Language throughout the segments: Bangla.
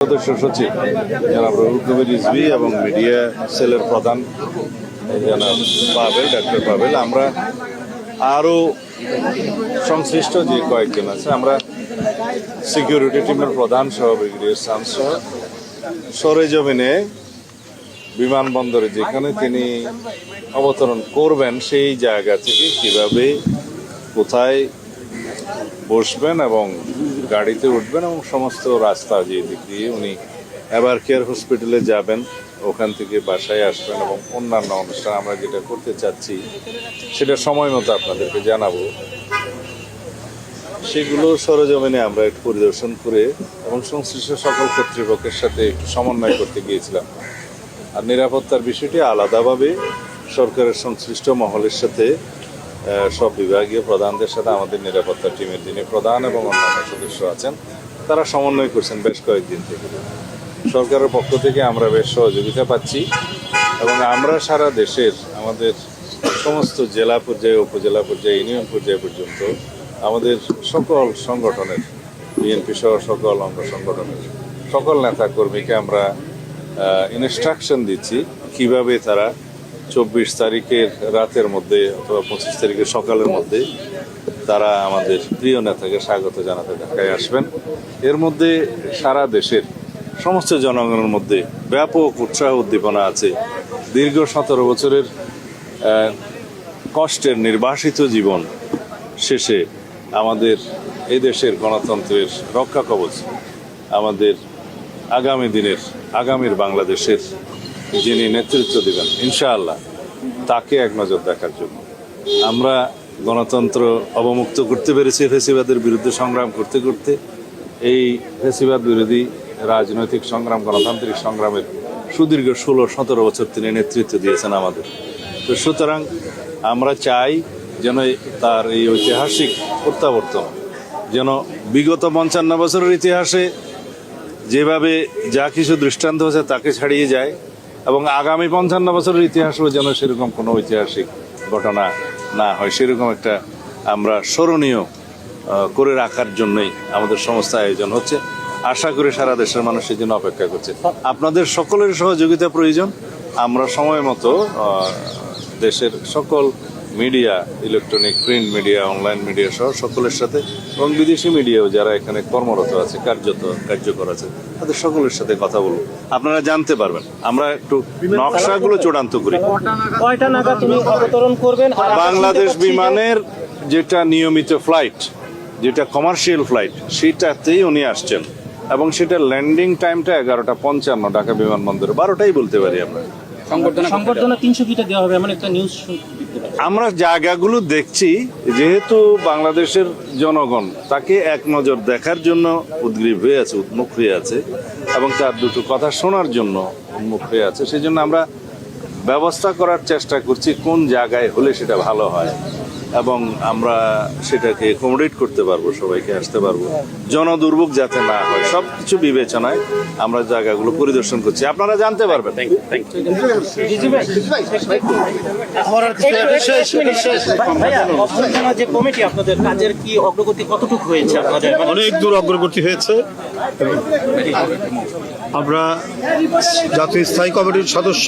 সদস্য সচিব জনাব রুহুল কবির রিজভী এবং মিডিয়া সেলের প্রধান জনাব পাবেল, ডক্টর পাবেল, আমরা আরও সংশ্লিষ্ট যে কয়েকজন আছে, আমরা সিকিউরিটি টিমের প্রধান সহ ব্রিগেডিয়ার সান সহ সরেজমিনে বিমানবন্দরে যেখানে তিনি অবতরণ করবেন সেই জায়গা থেকে কিভাবে কোথায় বসবেন এবং গাড়িতে উঠবেন এবং সমস্ত রাস্তা যে দিক দিয়ে উনি এবার কেয়ার হসপিটালে যাবেন, ওখান থেকে বাসায় আসবেন এবং অন্যান্য অনুষ্ঠান আমরা যেটা করতে চাচ্ছি সেটা সময় মতো আপনাদেরকে জানাবো। সেগুলো সরেজমিনে আমরা একটু পরিদর্শন করে এবং সংশ্লিষ্ট সকল কর্তৃপক্ষের সাথে একটু সমন্বয় করতে গিয়েছিলাম। আর নিরাপত্তার বিষয়টি আলাদাভাবে সরকারের সংশ্লিষ্ট মহলের সাথে সব বিভাগীয় প্রধানদের সাথে আমাদের নিরাপত্তা টিমের যিনি প্রধান এবং অন্যান্য সদস্য আছেন তারা সমন্বয় করছেন বেশ কয়েকদিন থেকে। সরকারের পক্ষ থেকে আমরা বেশ সহযোগিতা পাচ্ছি এবং আমরা সারা দেশের আমাদের সমস্ত জেলা পর্যায়ে, উপজেলা পর্যায়ে, ইউনিয়ন পর্যায়ে পর্যন্ত আমাদের সকল সংগঠনের, বিএনপি সহ সকল অঙ্গ সংগঠনের সকল নেতাকর্মীকে আমরা ইনস্ট্রাকশন দিচ্ছি কিভাবে তারা 24 তারিখের রাতের মধ্যে অথবা 25 তারিখের সকালের মধ্যে তারা আমাদের প্রিয় নেতাকে স্বাগত জানাতে ঢাকায় আসবেন। এর মধ্যে সারা দেশের সমস্ত জনগণের মধ্যে ব্যাপক উৎসাহ উদ্দীপনা আছে। দীর্ঘ 17 বছরের কষ্টের নির্বাসিত জীবন শেষে আমাদের এই দেশের গণতন্ত্রের রক্ষা কবচ, আমাদের আগামী দিনের, আগামীর বাংলাদেশের যিনি নেতৃত্ব দেবেন ইনশাআল্লাহ, তাকে এক নজর দেখার জন্য আমরা গণতন্ত্র অবমুক্ত করতে পেরেছি। ফ্যাসিবাদের বিরুদ্ধে সংগ্রাম করতে করতে এই ফ্যাসিবাদ বিরোধী রাজনৈতিক সংগ্রাম, গণতান্ত্রিক সংগ্রামের সুদীর্ঘ 16-17 বছর তিনি নেতৃত্ব দিয়েছেন আমাদের। তো সুতরাং আমরা চাই যেন তার এই ঐতিহাসিক প্রত্যাবর্তন যেন বিগত 55 বছরের ইতিহাসে যেভাবে যা কিছু দৃষ্টান্ত হয়েছে তাকে ছাড়িয়ে যায় এবং আগামী 55 বছরের ইতিহাসও যেন সেরকম কোনো ঐতিহাসিক ঘটনা না হয়, সেরকম একটা আমরা স্মরণীয় করে রাখার জন্যই আমাদের সমস্ত আয়োজন হচ্ছে। আশা করি সারা দেশের মানুষ সেই জন্য অপেক্ষা করছে। আপনাদের সকলের সহযোগিতা প্রয়োজন। আমরা সময় মতো দেশের সকল media, electronic, print media, online media সহ সকলের সাথে এবং বিদেশি মিডিয়াও যারা এখানে কর্মরত আছে, কার্যকর আছে, তাদের সকলের সাথে কথা বলবো। আপনারা জানতে পারবেন আমরা একটু নকশাগুলো চূড়ান্ত করি। বাংলাদেশ বিমানের যেটা নিয়মিত ফ্লাইট, যেটা কমার্শিয়াল ফ্লাইট, সেটাতেই উনি আসছেন এবং সেটা ল্যান্ডিং টাইমটা 11:55 ঢাকা বিমানবন্দরে, 12টাই বলতে পারি আমরা। সংবর্ধনা 300 ফিটে দেওয়া হবে এমন একটা নিউজ। আমরা জায়গাগুলো দেখছি, যেহেতু বাংলাদেশের জনগণ তাকে এক নজর দেখার জন্য উদ্গ্রীব হয়ে আছে, উন্মুখ হয়ে আছে এবং তার দুটো কথা শোনার জন্য উন্মুখ হয়ে আছে, সেই জন্য আমরা ব্যবস্থা করার চেষ্টা করছি কোন জায়গায় হলে সেটা ভালো হয় এবং আমরা সেটাকে অ্যাকোমোডেট করতে পারবো, সবাইকে আসতে পারবো, জনদুর্ভোগ যাতে না হয়, সব কিছু বিবেচনায় আমরা জায়গাগুলো পরিদর্শন করছি। আপনারা জানতে পারবেন। অনেক দূর অগ্রগতি হয়েছে। আমরা জাতীয় স্থায়ী কমিটির সদস্য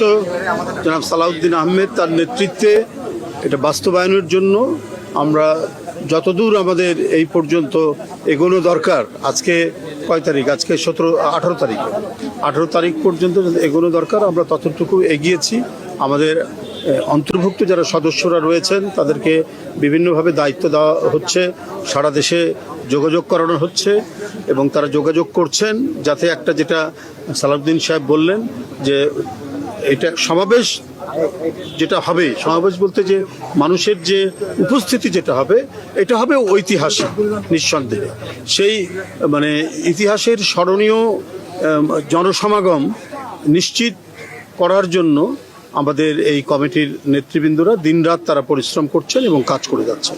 জনাব সালাউদ্দিন আহমেদ তার নেতৃত্বে এটা বাস্তবায়নের জন্য আমরা যতদূর আমাদের এই পর্যন্ত এগোনো দরকার, আজকে কয় তারিখ, আজকে 18 তারিখ পর্যন্ত এগোনো দরকার, আমরা ততটুকু এগিয়েছি। আমাদের অন্তর্ভুক্ত যারা সদস্যরা রয়েছেন তাদেরকে বিভিন্নভাবে দায়িত্ব দেওয়া হচ্ছে, সারা দেশে যোগাযোগ করানো হচ্ছে এবং তারা যোগাযোগ করছেন যাতে একটা, যেটা সালাউদ্দিন সাহেব বললেন যে এটা সমাবেশ যেটা হবে, সমাবেশ বলতে যে মানুষের যে উপস্থিতি যেটা হবে, এটা হবে ঐতিহাসিক নিঃসন্দেহে। সেই মানে ইতিহাসের স্মরণীয় জনসমাগম নিশ্চিত করার জন্য আমাদের এই কমিটির নেতৃবৃন্দরা দিনরাত তারা পরিশ্রম করছেন এবং কাজ করে যাচ্ছেন।